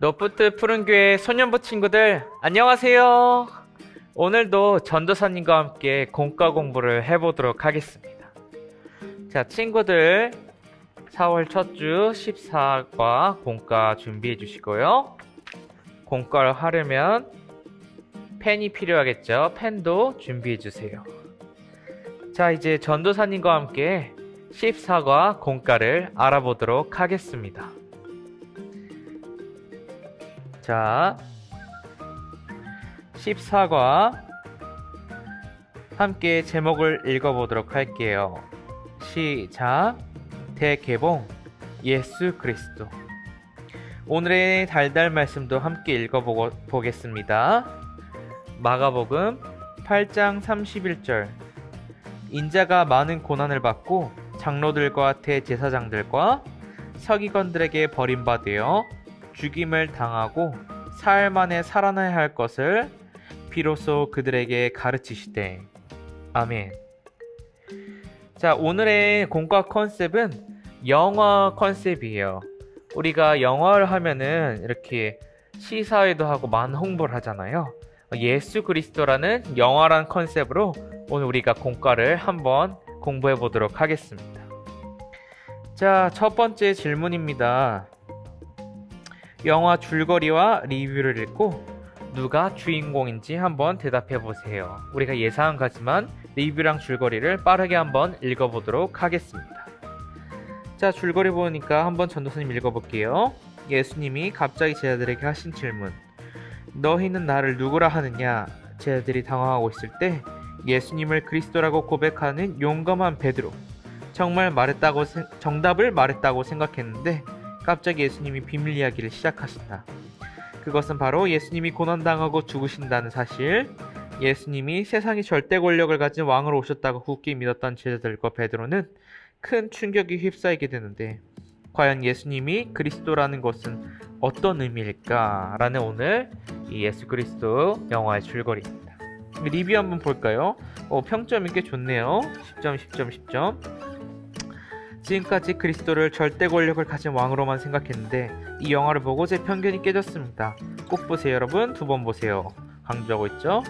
노프트 푸른교회 소년부 친구들 안녕하세요. 오늘도 전도사님과 함께 공과 공부를 해보도록 하겠습니다. 자, 친구들 4월 첫 주 14과 공과 준비해 주시고요. 공과를 하려면 펜이 필요하겠죠. 펜도 준비해 주세요. 자, 이제 전도사님과 함께 14과 공과를 알아보도록 하겠습니다. 자, 14과 함께 제목을 읽어보도록 할게요. 시작. 대개봉 예수 그리스도. 오늘의 달달 말씀도 함께 읽어보겠습니다. 마가복음 8장 31절. 인자가 많은 고난을 받고 장로들과 대제사장들과 서기관들에게 버림받아 죽임을 당하고 사흘 만에 살아나야 할 것을 비로소 그들에게 가르치시되. 아멘. 자, 오늘의 공과 컨셉은 영화 컨셉이에요. 우리가 영화를 하면은 이렇게 시사회도 하고 많은 홍보를 하잖아요. 예수 그리스도라는 영화란 컨셉으로 오늘 우리가 공과를 한번 공부해 보도록 하겠습니다. 자, 첫 번째 질문입니다. 영화 줄거리와 리뷰를 읽고 누가 주인공인지 한번 대답해 보세요. 우리가 예상한 거지만 리뷰랑 줄거리를 빠르게 한번 읽어보도록 하겠습니다. 자, 줄거리 보니까 한번 전도사님 읽어볼게요. 예수님이 갑자기 제자들에게 하신 질문. 너희는 나를 누구라 하느냐? 제자들이 당황하고 있을 때 예수님을 그리스도라고 고백하는 용감한 베드로. 정답을 말했다고 생각했는데 갑자기 예수님이 비밀 이야기를 시작하신다. 그것은 바로 예수님이 고난당하고 죽으신다는 사실. 예수님이 세상의 절대 권력을 가진 왕으로 오셨다고 굳게 믿었던 제자들과 베드로는 큰 충격이 휩싸이게 되는데, 과연 예수님이 그리스도라는 것은 어떤 의미일까? 라는 오늘 이 예수 그리스도 영화의 줄거리입니다. 리뷰 한번 볼까요? 평점이 꽤 좋네요. 10점, 10점, 10점. 지금까지 그리스도를 절대 권력을 가진 왕으로만 생각했는데 이 영화를 보고 제 편견이 깨졌습니다. 꼭 보세요 여러분. 2번 보세요. 강조하고 있죠.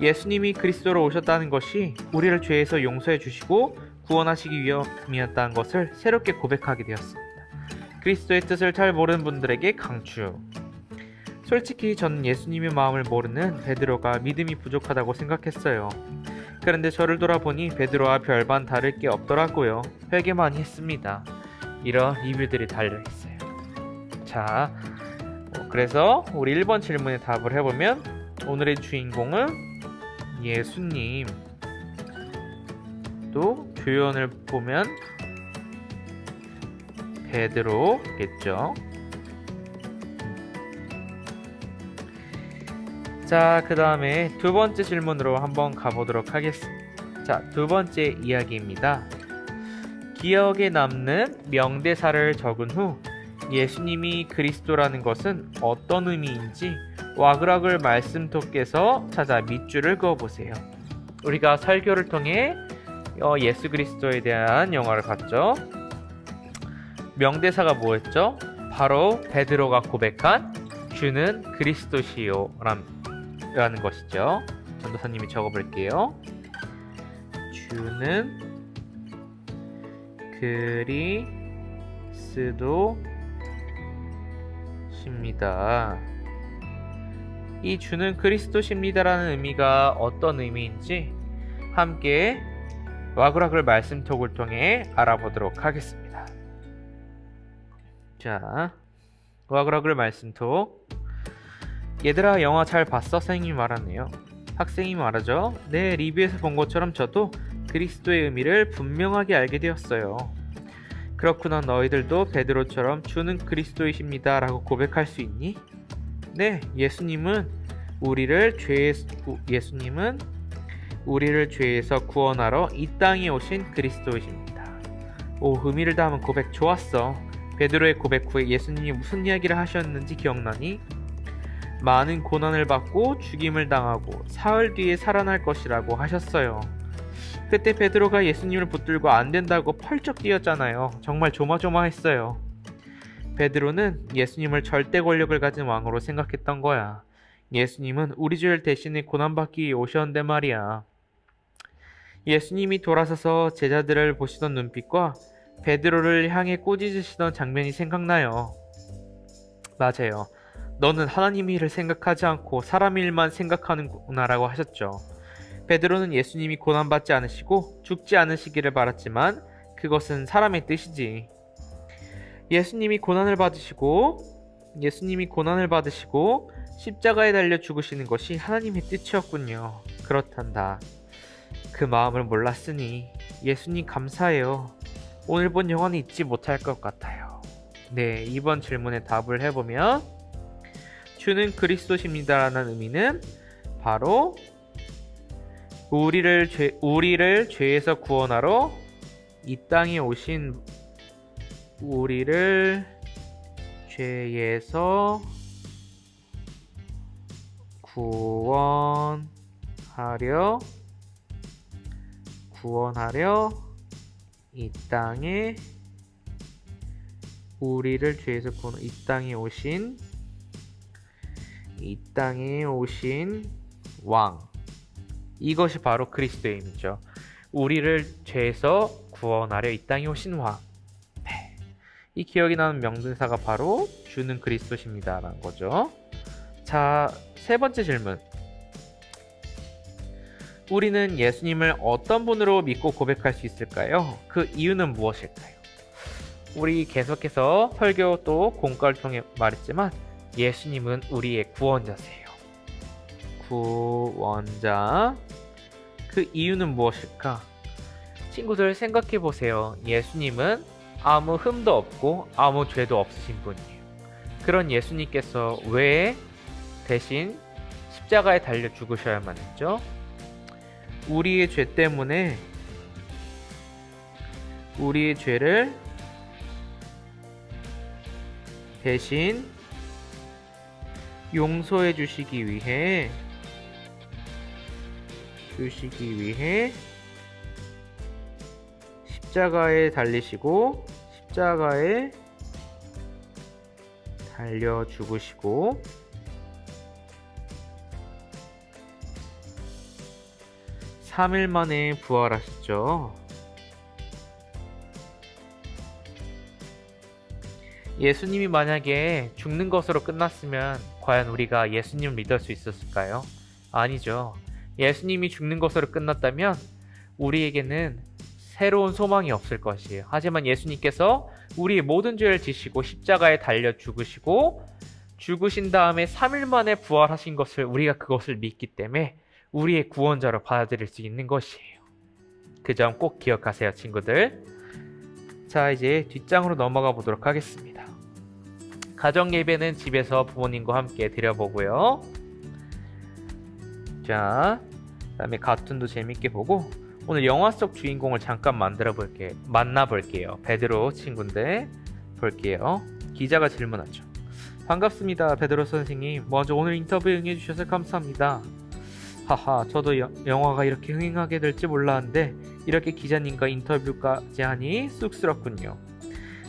예수님이 그리스도로 오셨다는 것이 우리를 죄에서 용서해 주시고 구원하시기 위함이었다는 것을 새롭게 고백하게 되었습니다. 그리스도의 뜻을 잘 모르는 분들에게 강추. 솔직히 저는 예수님의 마음을 모르는 베드로가 믿음이 부족하다고 생각했어요. 그런데 저를 돌아보니 베드로와 별반 다를 게 없더라고요. 회개 많이 했습니다. 이런 리뷰들이 달려있어요. 자, 그래서 우리 1번 질문에 답을 해보면 오늘의 주인공은 예수님. 또 교연을 보면 베드로겠죠. 자, 그 다음에 두 번째 질문으로 한번 가보도록 하겠습니다. 자, 두 번째 이야기입니다. 기억에 남는 명대사를 적은 후 예수님이 그리스도라는 것은 어떤 의미인지 와글와글 말씀토께서 찾아 밑줄을 그어보세요. 우리가 설교를 통해 예수 그리스도에 대한 영화를 봤죠. 명대사가 뭐였죠? 바로 베드로가 고백한 주는 그리스도시요 라는 것이죠. 전도사님이 적어볼게요. 주는 그리스도십니다. 이 주는 그리스도십니다라는 의미가 어떤 의미인지 함께 와글와글 말씀톡을 통해 알아보도록 하겠습니다. 자, 와글와글 말씀톡. 얘들아, 영화 잘 봤어? 선생님이 말하네요. 학생이 말하죠. 네, 리뷰에서 본 것처럼 저도 그리스도의 의미를 분명하게 알게 되었어요. 그렇구나. 너희들도 베드로처럼 주는 그리스도이십니다 라고 고백할 수 있니? 네, 예수님은 우리를 죄에서 구원하러 이 땅에 오신 그리스도이십니다. 오, 의미를 담은 고백 좋았어. 베드로의 고백 후에 예수님이 무슨 이야기를 하셨는지 기억나니? 많은 고난을 받고 죽임을 당하고 사흘 뒤에 살아날 것이라고 하셨어요. 그때 베드로가 예수님을 붙들고 안 된다고 펄쩍 뛰었잖아요. 정말 조마조마했어요. 베드로는 예수님을 절대 권력을 가진 왕으로 생각했던 거야. 예수님은 우리 죄를 대신에 고난받기 위해 오셨는데 말이야. 예수님이 돌아서서 제자들을 보시던 눈빛과 베드로를 향해 꾸짖으시던 장면이 생각나요. 맞아요. 너는 하나님 일을 생각하지 않고 사람 일만 생각하는구나라고 하셨죠. 베드로는 예수님이 고난받지 않으시고 죽지 않으시기를 바랐지만 그것은 사람의 뜻이지. 예수님이 고난을 받으시고 십자가에 달려 죽으시는 것이 하나님의 뜻이었군요. 그렇단다. 그 마음을 몰랐으니 예수님 감사해요. 오늘 본 영화는 잊지 못할 것 같아요. 네, 이번 질문에 답을 해보면 주는 그리스도십니다라는 의미는 바로 우리를 죄에서 구원하러 이 땅에 오신 우리를 죄에서 구원하려 이 땅에 우리를 죄에서 구원하러 이 땅에 오신 왕. 이것이 바로 그리스도의 의미죠. 우리를 죄에서 구원하려 이 땅에 오신 왕. 네. 이 기억이 나는 명대사가 바로 주는 그리스도십니다 라는 거죠. 자, 세 번째 질문. 우리는 예수님을 어떤 분으로 믿고 고백할 수 있을까요? 그 이유는 무엇일까요? 우리 계속해서 설교 또 공과를 통해 말했지만 예수님은 우리의 구원자세요. 구원자. 그 이유는 무엇일까? 친구들 생각해 보세요. 예수님은 아무 흠도 없고 아무 죄도 없으신 분이에요. 그런 예수님께서 왜 대신 십자가에 달려 죽으셔야만 했죠? 우리의 죄 때문에 우리의 죄를 대신 용서해 주시기 위해 십자가에 달리시고 십자가에 달려 죽으시고 3일 만에 부활하셨죠. 예수님이 만약에 죽는 것으로 끝났으면 과연 우리가 예수님을 믿을 수 있었을까요? 아니죠. 예수님이 죽는 것으로 끝났다면 우리에게는 새로운 소망이 없을 것이에요. 하지만 예수님께서 우리의 모든 죄를 지시고 십자가에 달려 죽으시고 죽으신 다음에 3일 만에 부활하신 것을 우리가 그것을 믿기 때문에 우리의 구원자로 받아들일 수 있는 것이에요. 그 점 꼭 기억하세요, 친구들. 자, 이제 뒷장으로 넘어가 보도록 하겠습니다. 가정 예배는 집에서 부모님과 함께 드려보고요. 자, 그다음에 가툰도 재밌게 보고 오늘 영화 속 주인공을 잠깐 만나볼게요. 베드로 친구인데 볼게요. 기자가 질문하죠. 반갑습니다, 베드로 선생님. 먼저 오늘 인터뷰 응해주셔서 감사합니다. 하하, 저도 영화가 이렇게 흥행하게 될지 몰랐는데 이렇게 기자님과 인터뷰까지 하니 쑥스럽군요.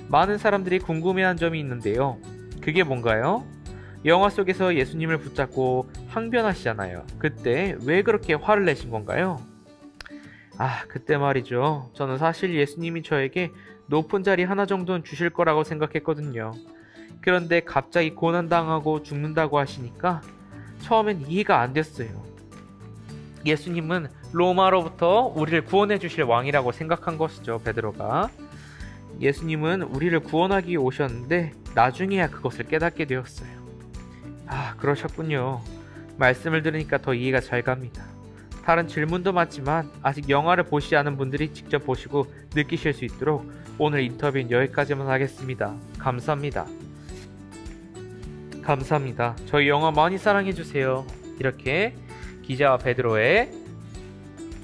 많은 사람들이 궁금해한 점이 있는데요. 그게 뭔가요? 영화 속에서 예수님을 붙잡고 항변하시잖아요. 그때 왜 그렇게 화를 내신 건가요? 그때 말이죠. 저는 사실 예수님이 저에게 높은 자리 하나 정도는 주실 거라고 생각했거든요. 그런데 갑자기 고난당하고 죽는다고 하시니까 처음엔 이해가 안 됐어요. 예수님은 로마로부터 우리를 구원해 주실 왕이라고 생각한 것이죠, 베드로가. 예수님은 우리를 구원하기 위해 오셨는데 나중에야 그것을 깨닫게 되었어요. 그러셨군요. 말씀을 들으니까 더 이해가 잘 갑니다. 다른 질문도 많지만 아직 영화를 보시지 않은 분들이 직접 보시고 느끼실 수 있도록 오늘 인터뷰는 여기까지만 하겠습니다. 감사합니다. 감사합니다. 저희 영화 많이 사랑해주세요. 이렇게 기자와 베드로의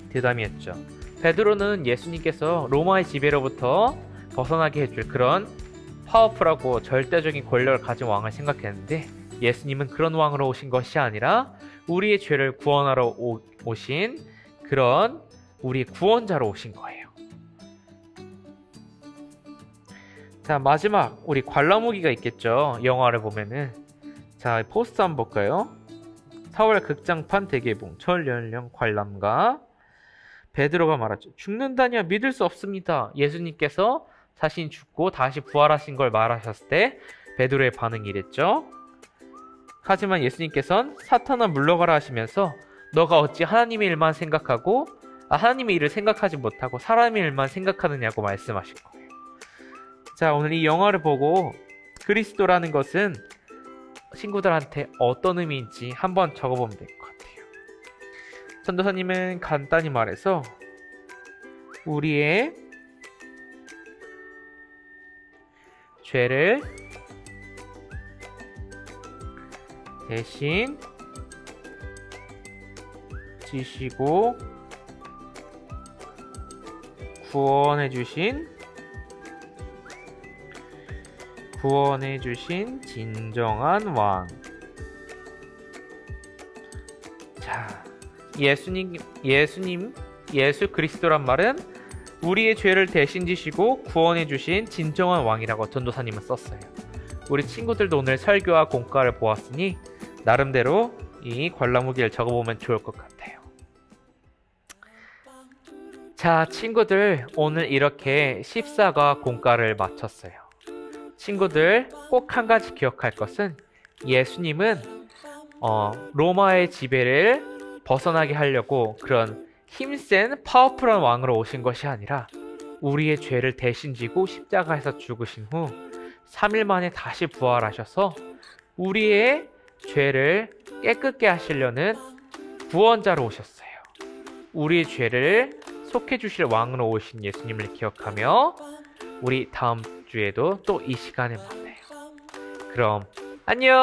대담이었죠. 베드로는 예수님께서 로마의 지배로부터 벗어나게 해줄 그런 파워풀하고 절대적인 권력을 가진 왕을 생각했는데 예수님은 그런 왕으로 오신 것이 아니라 우리의 죄를 구원하러 오신 그런 우리의 구원자로 오신 거예요. 자, 마지막 우리 관람후기가 있겠죠. 영화를 보면은. 자, 포스터 한번 볼까요? 4월 극장판 대개봉 철연령 관람가. 베드로가 말하죠. 죽는다니야 믿을 수 없습니다. 예수님께서 자신이 죽고 다시 부활하신 걸 말하셨을 때 베드로의 반응이 이랬죠. 하지만 예수님께서는 사탄아 물러가라 하시면서 너가 어찌 하나님의 일만 생각하고 하나님의 일을 생각하지 못하고 사람의 일만 생각하느냐고 말씀하신 거예요. 자, 오늘 이 영화를 보고 그리스도라는 것은 친구들한테 어떤 의미인지 한번 적어보면 될 것 같아요. 전도사님은 간단히 말해서 우리의 죄를 대신 지시고 구원해 주신 진정한 왕. 자, 예수 그리스도란 말은 우리의 죄를 대신 지시고 구원해 주신 진정한 왕이라고 전도사님은 썼어요. 우리 친구들도 오늘 설교와 공과를 보았으니 나름대로 이 관람후기를 적어보면 좋을 것 같아요. 자, 친구들 오늘 이렇게 14과 공과를 마쳤어요. 친구들 꼭 한 가지 기억할 것은 예수님은 로마의 지배를 벗어나게 하려고 그런 힘센 파워풀한 왕으로 오신 것이 아니라 우리의 죄를 대신 지고 십자가에서 죽으신 후 3일 만에 다시 부활하셔서 우리의 죄를 깨끗게 하시려는 구원자로 오셨어요. 우리의 죄를 속해 주실 왕으로 오신 예수님을 기억하며 우리 다음 주에도 또 이 시간에 만나요. 그럼 안녕.